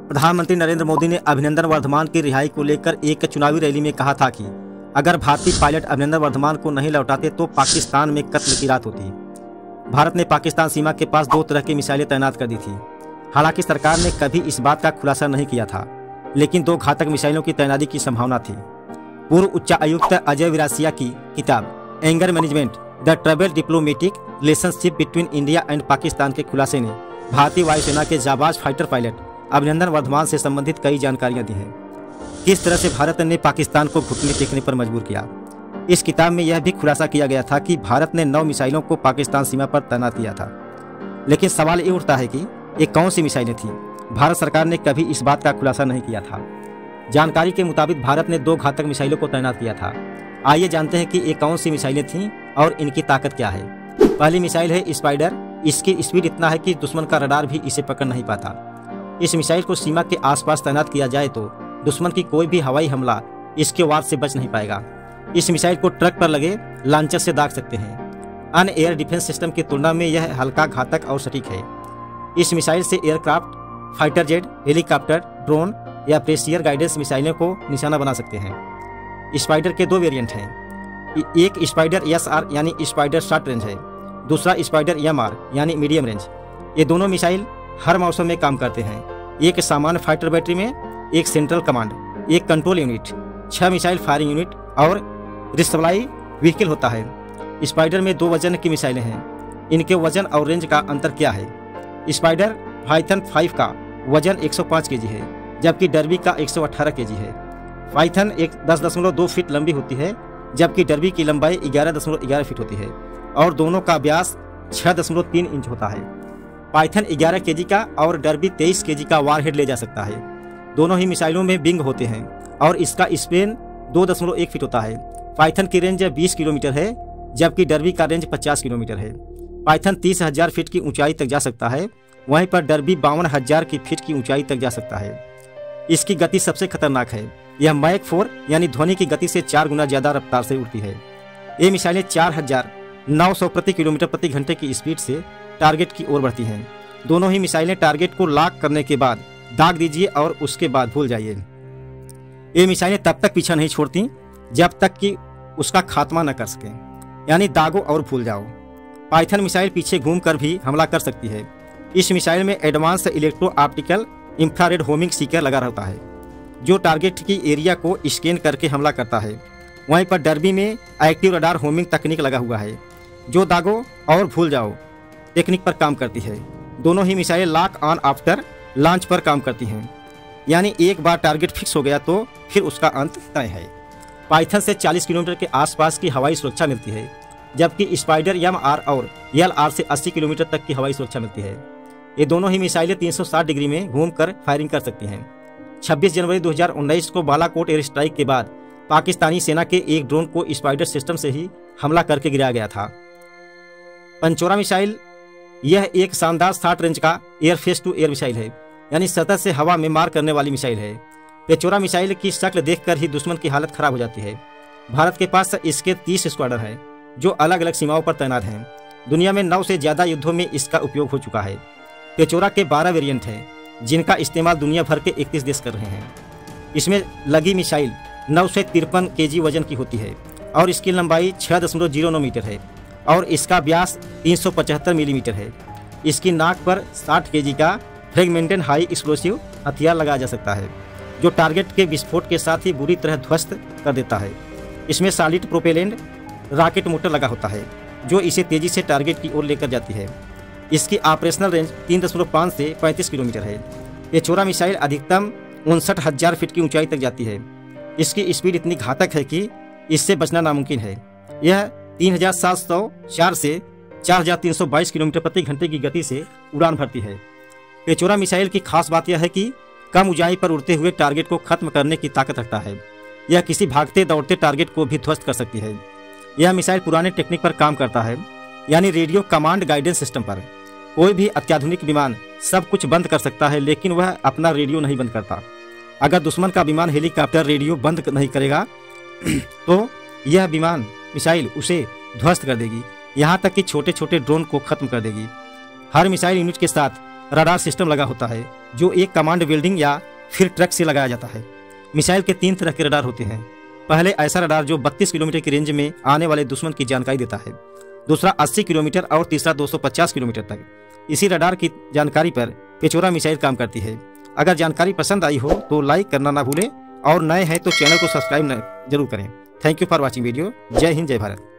प्रधानमंत्री नरेंद्र मोदी ने अभिनंदन वर्धमान की रिहाई को लेकर एक चुनावी रैली में कहा था कि अगर भारतीय पायलट अभिनंदन वर्धमान को नहीं लौटाते तो पाकिस्तान में कत्ल की रात होती। भारत ने पाकिस्तान सीमा के पास 2 तरह की मिसाइलें तैनात कर दी थी। हालांकि सरकार ने कभी इस बात का खुलासा नहीं किया था, लेकिन 2 घातक मिसाइलों की तैनाती की संभावना थी। पूर्व उच्चायुक्त अजय विरासिया की किताब anger management the trouble diplomatic relationship between India and Pakistan के खुलासे ने भारतीय वायुसेना के जाबाज फाइटर पायलट अभिनंदन वर्धमान से संबंधित कई जानकारियां दी हैं। किस तरह से भारत ने पाकिस्तान को घुटने टेकने पर मजबूर किया। इस किताब में यह भी खुलासा किया गया था कि भारत ने 9 मिसाइलों को पाकिस्तान सीमा पर तैनात किया था। लेकिन सवाल ये उठता है कि ये कौन सी मिसाइलें थीं। भारत सरकार ने कभी इस बात का खुलासा नहीं किया था। जानकारी के मुताबिक भारत ने 2 घातक मिसाइलों को तैनात किया था। आइए जानते हैं कि ये कौन सी मिसाइलें थीं और इनकी ताकत क्या है। पहली मिसाइल है स्पाइडर। इसकी स्पीड इतना है कि दुश्मन का रडार भी इसे पकड़ नहीं पाता। इस मिसाइल को सीमा के आसपास तैनात किया जाए तो दुश्मन की कोई भी हवाई हमला इसके वार से बच नहीं पाएगा। इस मिसाइल को ट्रक पर लगे लॉन्चर से दाग सकते हैं। अन्य एयर डिफेंस सिस्टम की तुलना में यह हल्का, घातक और सटीक है। इस मिसाइल से aircraft, fighter jet, helicopter, drone या प्रेसियर गाइडेंस मिसाइलों को निशाना बना सकते हैं। स्पाइडर के 2 वेरिएंट हैं। एक स्पाइडर SR यानी स्पाइडर शॉर्ट रेंज है, दूसरा स्पाइडर MR यानी मीडियम रेंज। ये दोनों मिसाइल हर मौसम में काम करते हैं। एक सामान्य फाइटर बैटरी में, एक सेंट्रल कमांड, एक control unit, 6 missile firing unit और रिसप्लाई व्हीकल होता है। स्पाइडर में 2 वजन की मिसाइलें हैं। इनके वजन और रेंज का अंतर क्या है। स्पाइडर पाइथन 5 का वजन 105 kg है, जबकि डर्बी का 118 kg है। पाइथन 10.2 फीट लंबी होती है, जबकि डर्बी की लंबाई 11.11 फीट होती है और दोनों का व्यास 6.3 इंच होता है। पाइथन 11 kg का और डर्बी 23 kg का वारहेड ले जा सकता है। दोनों ही मिसाइलों में विंग होते हैं और इसका स्पेन 2.1 फीट होता है। पाइथन की रेंज 20 किलोमीटर है, जबकि डर्बी का रेंज 50 किलोमीटर है। पाइथन 30,000 फीट की ऊंचाई तक जा सकता है, वहीं पर डर्बी 52,000 की फीट की ऊंचाई तक जा सकता है। इसकी गति सबसे खतरनाक है। यह मैक 4 यानी ध्वनि की गति से 4 गुना ज्यादा रफ्तार से उड़ती है। ये मिसाइलें 4,900 प्रति किलोमीटर प्रति घंटे की स्पीड से टारगेट की ओर बढ़ती हैं। दोनों ही मिसाइलें टारगेट को लॉक करने के बाद दाग दीजिए और उसके बाद भूल जाइए। ये मिसाइलें तब तक पीछा नहीं छोड़ती जब तक कि उसका खात्मा न कर सकें, यानी दागो और भूल जाओ। पाइथन मिसाइल पीछे घूमकर भी हमला कर सकती है। इस मिसाइल में advance electro optical infrared homing Sikar लगा रहता है, जो टारगेट की एरिया को स्कैन करके हमला करता है। वहीं पर डर्बी में एक्टिव रडार होमिंग तकनीक लगा हुआ है, जो दागो और भूल जाओ टेक्निक पर काम करती है। दोनों ही मिसाइलें लॉक ऑन आफ्टर लॉन्च पर काम करती हैं, यानी एक बार टारगेट फिक्स हो गया तो फिर उसका अंत तय है। पाइथन से 40 किलोमीटर के आसपास की हवाई सुरक्षा मिलती है, जबकि स्पाइडर MR और LR से 80 किलोमीटर तक की हवाई सुरक्षा मिलती है। ये दोनों ही मिसाइलें 360 डिग्री में घूमकर फायरिंग कर सकती हैं। 26 जनवरी 2019 को बालाकोट एयर स्ट्राइक के बाद पाकिस्तानी सेना के एक ड्रोन को स्पाइडर सिस्टम से ही हमला करके गिराया गया था। पंचोरा मिसाइल यह एक शानदार 60 रेंज का एयरफेस टू एयर मिसाइल है, यानी सतह से हवा में मार करने वाली मिसाइल है। पेचोरा मिसाइल की शक्ल देखकर ही दुश्मन की हालत खराब हो जाती है। भारत के पास इसके 30 स्क्वाड्रन हैं, जो अलग अलग सीमाओं पर तैनात हैं। दुनिया में 9 से ज्यादा युद्धों में इसका उपयोग हो चुका है। पेचोरा के 12 वेरिएंट हैं, जिनका इस्तेमाल दुनिया भर के 31 देश कर रहे हैं। इसमें लगी मिसाइल 9 से 53 kg वजन की होती है और इसकी लंबाई 6.09 मीटर है और इसका व्यास 375 मिलीमीटर है। इसकी नाक पर 60 kg का फ्रेगमेंटेड हाई एक्सप्लोसिव हथियार लगाया जा सकता है, जो टारगेट के विस्फोट के साथ ही बुरी तरह ध्वस्त कर देता है। इसमें सॉलिड प्रोपेलेंट रॉकेट मोटर लगा होता है, जो इसे तेजी से टारगेट की ओर लेकर जाती है। इसकी ऑपरेशनल रेंज 3.5 से 35 किलोमीटर है। पेचोरा मिसाइल अधिकतम 59,000 फीट की ऊंचाई तक जाती है। इसकी स्पीड इतनी घातक है कि इससे बचना नामुमकिन है। यह 3,704 से 4,322 किलोमीटर प्रति घंटे की गति से उड़ान भरती है। पेचोरा मिसाइल की खास बात यह है कि कम ऊंचाई पर उड़ते हुए टारगेट को खत्म करने की ताकत रखता है। यह किसी भागते दौड़ते टारगेट को भी ध्वस्त कर सकती है। यह मिसाइल पुराने टेक्निक पर काम करता है, यानी रेडियो कमांड गाइडेंस सिस्टम पर। कोई भी अत्याधुनिक विमान सब कुछ बंद कर सकता है, लेकिन वह अपना रेडियो नहीं बंद करता। अगर दुश्मन का विमान हेलीकॉप्टर रेडियो बंद नहीं करेगा तो यह विमान मिसाइल उसे ध्वस्त कर देगी, यहाँ तक कि छोटे छोटे ड्रोन को खत्म कर देगी। हर मिसाइल यूनिट के साथ रडार सिस्टम लगा होता है जो एक कमांड बिल्डिंग या फिर ट्रक से लगाया जाता है। मिसाइल के 3 तरह के रडार होते हैं। पहले ऐसा रडार जो 32 किलोमीटर की रेंज में आने वाले दुश्मन की जानकारी देता है, दूसरा 80 किलोमीटर और तीसरा 250 किलोमीटर तक। इसी रडार की जानकारी पर पेचोरा मिसाइल काम करती है। अगर जानकारी पसंद आई हो तो लाइक करना ना भूलें और नए हैं तो चैनल को सब्सक्राइब जरूर करें। Thank you for watching video. जय हिंद, जय भारत।